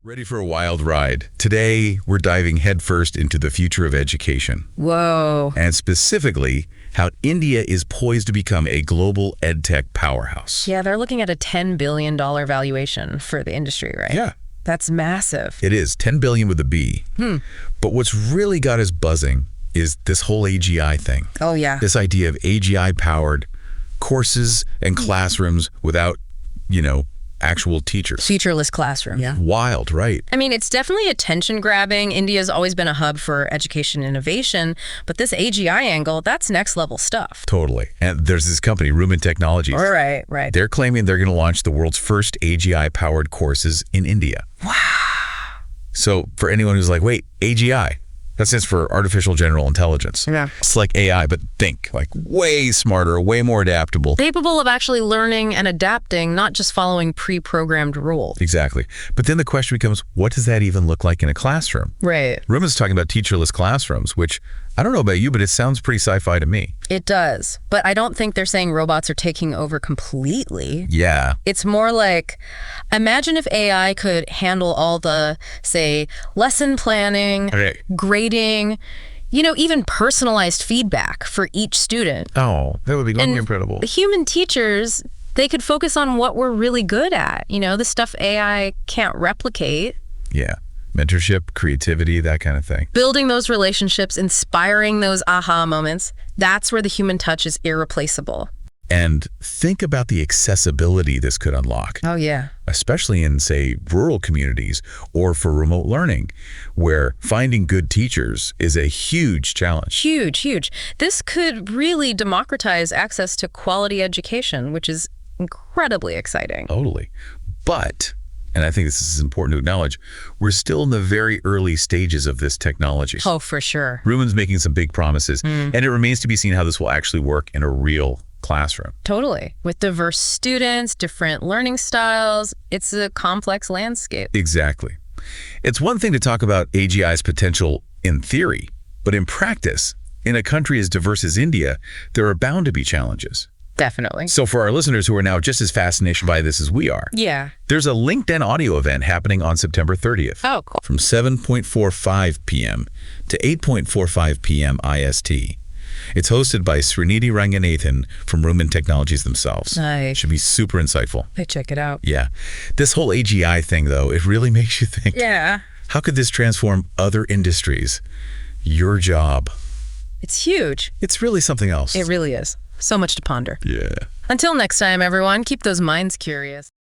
Ready for a wild ride? Today, we're diving headfirst into the future of education. Whoa. And specifically, how India is poised to become a global EdTech powerhouse. Yeah, they're looking at a $10 billion valuation for the industry, right? Yeah. That's massive. It is, 10 billion with a B. But what's really got us buzzing is this whole AGI thing. Oh, yeah. This idea of AGI-powered courses and classrooms without, actual teachers. Featureless classroom. Yeah. Wild, right? I mean, it's definitely attention-grabbing. India's always been a hub for education innovation, but this AGI angle, that's next-level stuff. Totally. And there's this company, Rooman Technologies. Right. They're claiming they're going to launch the world's first AGI-powered courses in India. Wow. So for anyone who's like, wait, AGI, that stands for Artificial General Intelligence. Yeah. It's like AI, but think, like way smarter, way more adaptable. Capable of actually learning and adapting, not just following pre-programmed rules. Exactly. But then the question becomes, what does that even look like in a classroom? Right. Rooman's talking about teacherless classrooms, which I don't know about you, but it sounds pretty sci-fi to me. It does. But I don't think they're saying robots are taking over completely. Yeah. It's more like, imagine if AI could handle all the, say, lesson planning, grading, even personalized feedback for each student. Oh, that would be incredible. The human teachers, they could focus on what we're really good at, the stuff AI can't replicate. Yeah. Mentorship, creativity, that kind of thing. Building those relationships, inspiring those aha moments, that's where the human touch is irreplaceable. And think about the accessibility this could unlock. Oh, yeah. Especially in, say, rural communities or for remote learning, where finding good teachers is a huge challenge. Huge. This could really democratize access to quality education, which is incredibly exciting. Totally. But, and I think this is important to acknowledge, we're still in the very early stages of this technology. Oh, for sure. Rooman's making some big promises, and it remains to be seen how this will actually work in a real classroom. Totally. With diverse students, different learning styles, it's a complex landscape. Exactly. It's one thing to talk about AGI's potential in theory, but in practice, in a country as diverse as India, there are bound to be challenges. Definitely. So for our listeners who are now just as fascinated by this as we are, there's a LinkedIn audio event happening on September 30th. Oh, cool. From 7:45 p.m. to 8:45 p.m. IST. It's hosted by Srinidhi Ranganathan from Rooman Technologies themselves. Nice. Should be super insightful. Hey, check it out. Yeah. This whole AGI thing, though, it really makes you think. Yeah. How could this transform other industries? Your job. It's huge. It's really something else. It really is. So much to ponder. Yeah. Until next time, everyone, keep those minds curious.